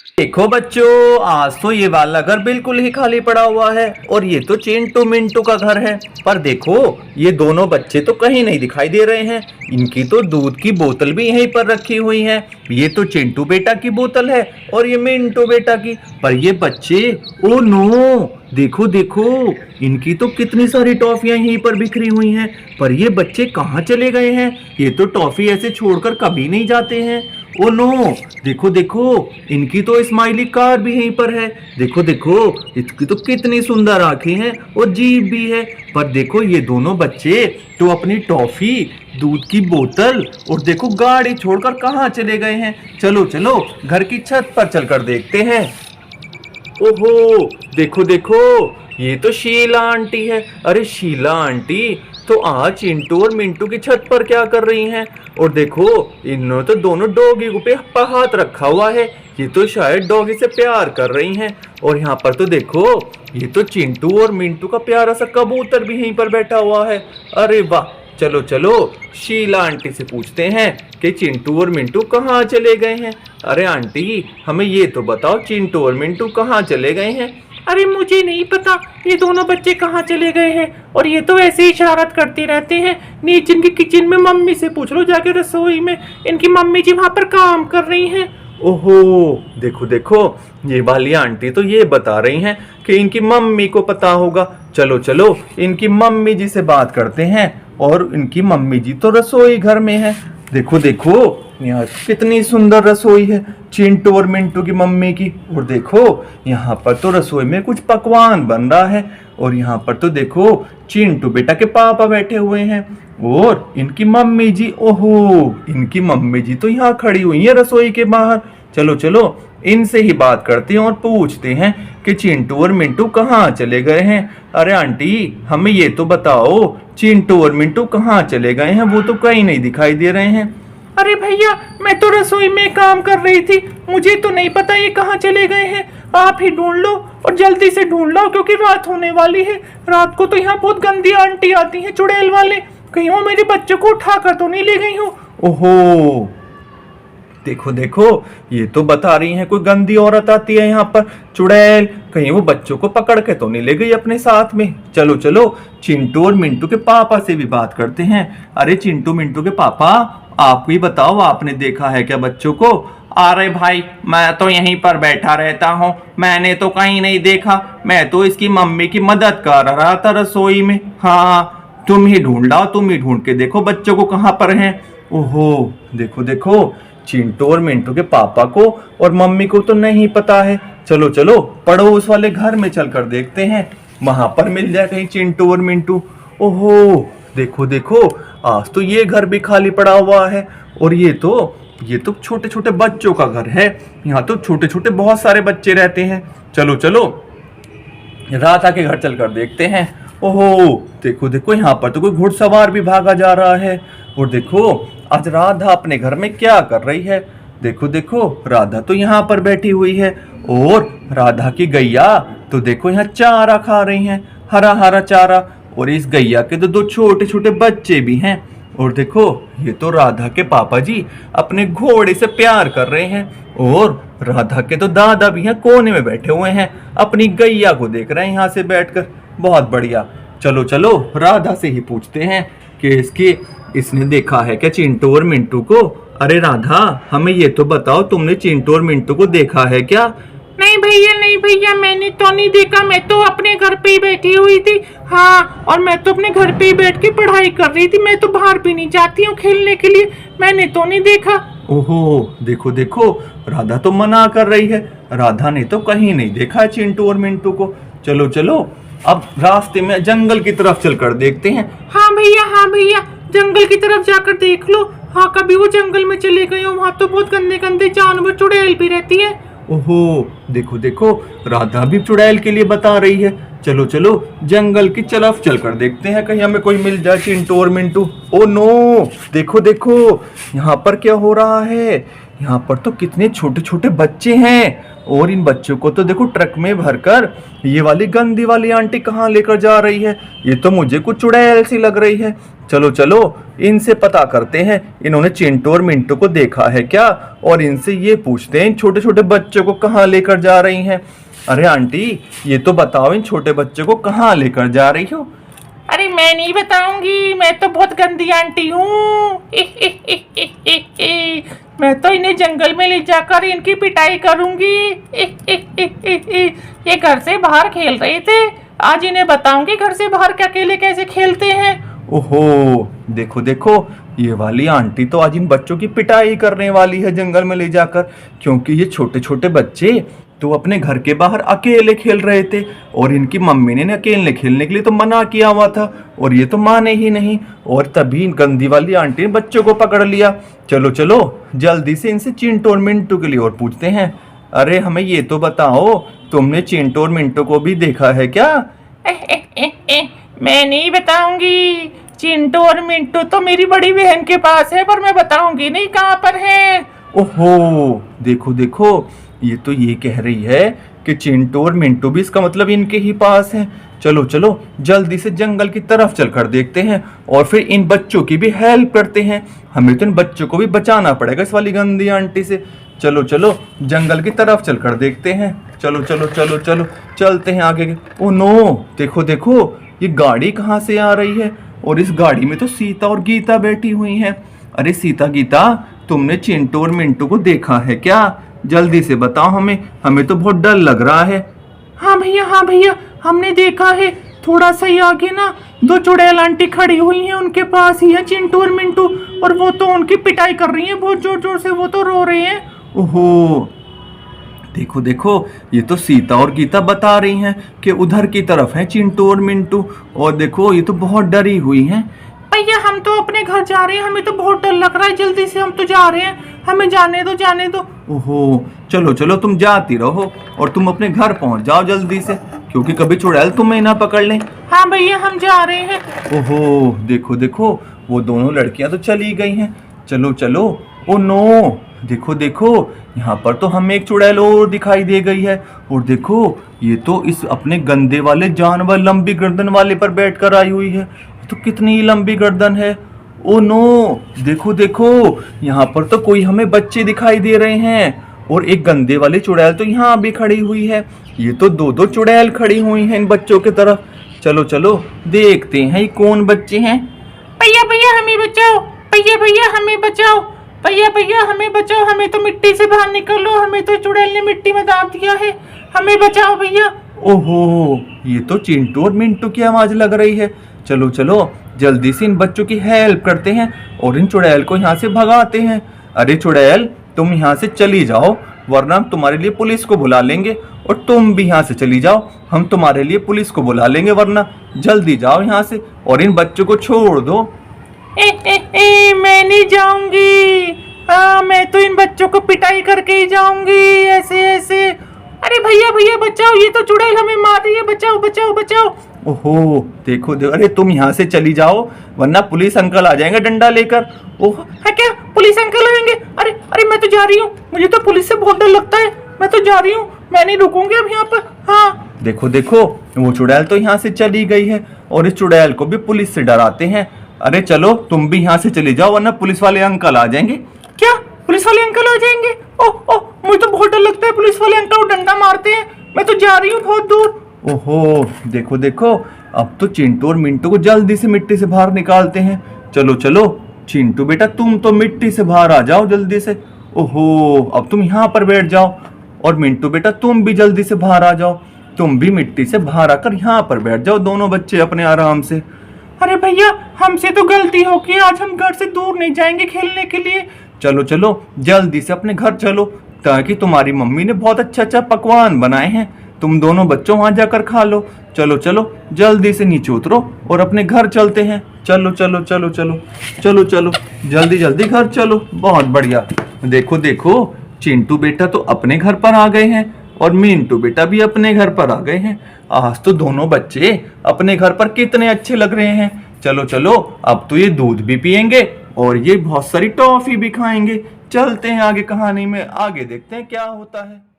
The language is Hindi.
देखो बच्चों, आज तो ये वाला घर बिल्कुल ही खाली पड़ा हुआ है और ये तो चिंटू मिंटू का घर है। पर देखो, ये दोनों बच्चे तो कहीं नहीं दिखाई दे रहे हैं। इनकी तो दूध की बोतल भी यहीं पर रखी हुई है। ये तो चिंटू बेटा की बोतल है और ये मिंटू बेटा की। पर ये बच्चे, ओ नो, देखो देखो, इनकी तो कितनी सारी टॉफियां यहीं पर बिखरी हुई हैं। पर ये बच्चे कहाँ चले गए हैं? ये तो टॉफी ऐसे छोड़कर कभी नहीं जाते हैं। ओ नो, देखो देखो, इनकी तो स्माइली कार भी यहीं पर है। देखो देखो, इसकी तो कितनी सुंदर आंखें हैं और जीभ भी है। पर देखो, ये दोनों बच्चे तो अपनी टॉफी, दूध की बोतल और देखो गाड़ी छोड़कर कहाँ चले गए हैं। चलो चलो, घर की छत पर चलकर देखते हैं। ओहो, देखो देखो, ये तो शीला आंटी है। अरे शीला आंटी तो आज चिंटू और मिंटू की छत पर क्या कर रही हैं? और देखो, इन्होंने तो दोनों डॉगी पे हाथ रखा हुआ है। ये तो शायद डॉगी से प्यार कर रही हैं। और यहाँ पर तो देखो, ये तो चिंटू और मिंटू का प्यारा सा कबूतर भी यहीं पर बैठा हुआ है। अरे वाह, चलो चलो, शीला आंटी से पूछते हैं कि चिंटू और मिंटू कहाँ चले गए हैं। अरे आंटी, हमें ये तो बताओ, चिंटू और मिंटू कहाँ चले गए हैं? अरे मुझे नहीं पता ये दोनों बच्चे कहाँ चले गए हैं। और ये तो ऐसे ही शरारत करते रहते हैं। नीचे इनकी किचन में मम्मी से पूछ लो जाके, रसोई में इनकी मम्मी जी वहां पर काम कर रही हैं। ओहो, देखो देखो, ये वाली आंटी तो ये बता रही हैं कि इनकी मम्मी को पता होगा। चलो चलो, इनकी मम्मी जी से बात करते हैं। और इनकी मम्मी जी तो रसोई घर में है। देखो देखो, यहाँ कितनी सुंदर रसोई है चिंटू और मिंटू की मम्मी की। और देखो, यहाँ पर तो रसोई में कुछ पकवान बन रहा है। और यहाँ पर तो देखो, चिंटू बेटा के पापा बैठे हुए हैं और इनकी मम्मी जी, ओहो, इनकी मम्मी जी तो यहाँ खड़ी हुई है रसोई के बाहर। चलो चलो, इनसे ही बात करते हैं और पूछते हैं कि चिंटू और मिंटू कहाँ चले गए हैं। अरे आंटी, हमें ये तो बताओ, चिंटू और मिंटू कहाँ चले गए हैं? वो तो कहीं नहीं दिखाई दे रहे हैं। अरे भैया, मैं तो रसोई में काम कर रही थी, मुझे तो नहीं पता ये कहाँ चले गए हैं। आप ही ढूंढ लो और जल्दी से ढूंढ लो, क्योंकि रात होने वाली है। रात को तो यहाँ बहुत गंदी आंटी आती हैं, चुड़ैल वाले। कहीं वो मेरे बच्चों को उठा कर तो नहीं ले गई हो? ओहो, देखो देखो, ये तो बता रही हैं कोई गंदी औरत आती है यहाँ पर, चुड़ैल। कहीं वो बच्चों को पकड़ के तो नहीं ले गई अपने साथ में? चलो चलो, चिंटू और मिंटू के पापा से भी बात करते हैं। अरे चिंटू मिंटू के पापा, आप ही बताओ, आपने देखा है क्या बच्चों को? अरे भाई, मैं तो यहीं पर बैठा रहता हूँ, मैंने तो कहीं नहीं देखा। मैं तो इसकी मम्मी की मदद कर रहा था रसोई में। हाँ, तुम ही ढूंढ लाओ, तुम ही ढूंढ के देखो बच्चों को कहाँ पर हैं। ओहो, देखो देखो, चिंटू और मिंटू के पापा को और मम्मी को तो नहीं पता है। चलो चलो, पड़ोस वाले घर में चलकर देखते हैं, वहां पर मिल जाए कहीं चिंटू और मिंटू। ओहो, देखो देखो, आज तो ये घर भी खाली पड़ा हुआ है। और ये तो छोटे छोटे बच्चों का घर है। यहाँ तो छोटे छोटे बहुत सारे बच्चे रहते हैं। चलो चलो, राधा के घर चलकर देखते हैं। ओहो, देखो देखो, यहाँ पर तो कोई घुड़सवार भी भागा जा रहा है। और देखो, आज राधा अपने घर में क्या कर रही है? देखो देखो, राधा तो यहाँ पर बैठी हुई है और राधा की गैया तो देखो यहाँ चारा खा रही हैं, हरा हरा चारा। और इस गैया के तो दो छोटे छोटे बच्चे भी हैं। और देखो, ये तो राधा के पापा जी अपने घोड़े से प्यार कर रहे हैं। और राधा के तो दादा भी हैं, कोने में बैठे हुए हैं, अपनी गैया को देख रहे हैं यहाँ से बैठकर। बहुत बढ़िया। चलो चलो, राधा से ही पूछते हैं कि इसने देखा है क्या चिंटू और मिंटू को? अरे राधा, हमें ये तो बताओ, तुमने चिंटू और मिंटू को देखा है क्या? नहीं भैया, नहीं भैया, मैंने तो नहीं देखा। मैं तो अपने घर पे ही बैठी हुई थी। हाँ, और मैं तो अपने घर पे ही बैठ के पढ़ाई कर रही थी। मैं तो बाहर भी नहीं जाती हूँ खेलने के लिए। मैंने तो नहीं देखा। ओहो, देखो देखो, राधा तो मना कर रही है। राधा ने तो कहीं नहीं देखा चिंटू और मिंटू को। चलो चलो, अब रास्ते में जंगल की तरफ चलकर देखते हैं। हाँ भैया, हाँ भैया, जंगल की तरफ जाकर देख लो। हाँ, कभी वो जंगल में चले गए हो, वहाँ तो बहुत गंदे गंदे जानवर, चुड़ैल भी रहती है। ओहो, देखो देखो, राधा भी चुड़ैल के लिए बता रही है। चलो चलो, जंगल की तरफ चलकर देखते हैं, कहीं हमें कोई मिल जाए चिंटू और मिंटू। ओ नो, देखो देखो, यहाँ पर क्या हो रहा है? यहाँ पर तो कितने छोटे छोटे बच्चे हैं। और इन बच्चों को तो देखो ट्रक में भरकर ये वाली गंदी वाली आंटी कहाँ लेकर जा रही है? ये तो मुझे कुछ चुड़ैल सी लग रही है। चलो चलो इनसे पता करते हैं, इन्होंने चिंटू और मिंटू को देखा है क्या, और इनसे ये पूछते हैं इन छोटे छोटे बच्चों को कहाँ लेकर जा रही हैं। अरे आंटी ये तो बताओ, इन छोटे बच्चों को कहाँ लेकर जा रही हो? अरे मैं नहीं बताऊंगी, मैं तो बहुत गंदी आंटी हूँ। मैं तो इन्हें जंगल में ले जाकर इनकी पिटाई करूंगी। ये घर से बाहर खेल रहे थे, आज इन्हें बताऊंगी घर से बाहर के अकेले कैसे खेलते हैं। ओहो देखो देखो, ये वाली आंटी तो आज इन बच्चों की पिटाई करने वाली है जंगल में ले जाकर, क्योंकि ये छोटे छोटे बच्चे तो अपने घर के बाहर अकेले खेल रहे थे और इनकी मम्मी ने अकेले खेलने के लिए तो मना किया हुआ था और ये तो माने ही नहीं, और तभी इन गंदी वाली आंटी ने बच्चों को पकड़ लिया। चलो चलो जल्दी से इनसे चिंटू और मिंटू के लिए और पूछते हैं। अरे हमें ये तो बताओ, तुमने चिंटू और मिंटू को भी देखा है क्या? मैं नहीं बताऊंगी, चिंटू और मिंटू तो मेरी बड़ी बहन के पास है, पर मैं बताऊंगी नहीं कहाँ पर है। ओहो देखो देखो, ये तो ये कह रही है कि चिंटू और मिंटू भी, इसका मतलब इनके ही पास हैं। चलो चलो जल्दी से जंगल की तरफ चलकर देखते हैं और फिर इन बच्चों की भी हेल्प करते हैं। हमें तो इन बच्चों को भी बचाना पड़ेगा इस वाली गंदी आंटी से। चलो चलो जंगल की तरफ चलकर देखते हैं। चलो चलो चलो चलो चलते हैं आगे। ओ नो देखो देखो, ये गाड़ी कहाँ से आ रही है, और इस गाड़ी में तो सीता और गीता बैठी हुई हैं। अरे सीता गीता, तुमने चिंटू और मिंटू को देखा है क्या? जल्दी से बताओ हमें, हमें तो बहुत डर लग रहा है। हाँ भैया हमने देखा है, थोड़ा सा ही आगे ना दो चुड़ैल आंटी खड़ी हुई हैं, उनके पास ही है चिंटू और मिंटू, और वो तो उनकी पिटाई कर रही हैं बहुत जोर जोर से, वो तो रो रहे हैं। ओहो देखो देखो, ये तो सीता और गीता बता रही हैं कि उधर की तरफ है चिंटू और मिंटू, और देखो ये तो बहुत डरी हुई हैं। भैया हम तो अपने घर जा रहे हैं, हमें तो बहुत डर लग रहा है, जल्दी से हम तो जा रहे हैं, हमें जाने दो जाने दो। ओहो चलो चलो तुम जाती रहो और तुम अपने घर पहुंच जाओ जल्दी से, क्योंकि कभी चुड़ैल तुम्हें ना पकड़ लें। हाँ भैया हम जा रहे हैं। ओहो देखो देखो, वो दोनों लड़कियां तो चली गई हैं। चलो चलो। ओ नो देखो देखो, यहाँ पर तो हमें एक चुड़ैल और दिखाई दे गई है, और देखो ये तो इस अपने गंदे वाले जानवर लंबी गर्दन वाले पर बैठकर आई हुई है। तो कितनी लंबी गर्दन है। ओ नो देखो देखो, यहाँ पर तो कोई हमें बच्चे दिखाई दे रहे हैं, और एक गंदे वाली चुड़ैल तो यहाँ भी खड़ी हुई है। ये तो दो दो चुड़ैल खड़ी हुई हैं इन बच्चों की तरफ। चलो चलो देखते हैं ये कौन बच्चे हैं। भैया हमें बचाओ, भैया हमें बचाओ, भैया हमें बचाओ, हमें तो मिट्टी से बाहर निकलो, हमें तो चुड़ैल ने मिट्टी में दाब दिया है, हमें बचाओ भैया। ओहो ये तो चिंटू और मिंटू की आवाज लग रही है। चलो चलो जल्दी से इन बच्चों की हेल्प करते हैं और इन चुड़ैल को यहाँ से भगाते हैं। अरे चुड़ैल तुम यहाँ से चली जाओ, वरना हम तुम्हारे लिए पुलिस को बुला लेंगे, और तुम भी यहाँ से चली जाओ, हम तुम्हारे लिए पुलिस को बुला लेंगे, वरना जल्दी जाओ यहाँ से और इन बच्चों को छोड़ दो। मैं नहीं जाऊंगी, मैं तो इन बच्चों को पिटाई करके ही जाऊंगी ऐसे ऐसे। अरे भैया बचाओ, ये तो चुड़ैल हमें मार रही है, बचाओ बचाओ बचाओ। ओहो देखो देखो, अरे तुम यहाँ से चली जाओ वरना पुलिस अंकल आ जाएंगे डंडा लेकर। ओह है क्या, पुलिस अंकल आएंगे? अरे मैं तो जा रही हूँ, मुझे तो पुलिस से बहुत डर लगता है, मैं तो जा रही हूँ, मैं नहीं रुकूंगी अब यहाँ पर। हाँ देखो देखो, वो चुड़ैल तो यहाँ से चली गई है, और इस चुड़ैल को भी पुलिस से डराते हैं। अरे चलो तुम भी यहाँ से चली जाओ, वरना पुलिस वाले अंकल आ जाएंगे। क्या पुलिस वाले अंकल आ जाएंगे? ओह मुझे तो बहुत डर लगता है, पुलिस वाले अंकल डंडा मारते हैं, मैं तो जा रही हूँ बहुत दूर। ओहो देखो देखो, अब तो चिंटू और मिंटू को जल्दी से मिट्टी से बाहर निकालते हैं। चलो चलो चिंटू बेटा, तुम तो मिट्टी से बाहर आ जाओ जल्दी से। ओहो अब तुम यहाँ पर बैठ जाओ, और मिंटू बेटा तुम भी जल्दी से बाहर आ जाओ, तुम भी मिट्टी से बाहर आकर यहाँ पर बैठ जाओ, दोनों बच्चे अपने आराम से। अरे भैया हमसे तो गलती हो गई, आज हम घर से दूर नहीं जाएंगे खेलने के लिए। चलो चलो जल्दी से अपने घर चलो, ताकि तुम्हारी मम्मी ने बहुत अच्छा पकवान बनाए हैं, तुम दोनों बच्चों वहां जाकर खा लो। चलो चलो जल्दी से नीचे उतरो और अपने घर चलते हैं। चलो चलो चलो चलो चलो चलो जल्दी जल्दी घर चलो। बहुत बढ़िया, देखो देखो चिंटू बेटा तो अपने घर पर आ गए हैं, और मिंटू बेटा भी अपने घर पर आ गए हैं। आज तो दोनों बच्चे अपने घर पर कितने अच्छे लग रहे हैं। चलो चलो अब तो ये दूध भी पियेंगे और ये बहुत सारी टॉफी भी खाएंगे। चलते हैं आगे कहानी में, आगे देखते हैं क्या होता है।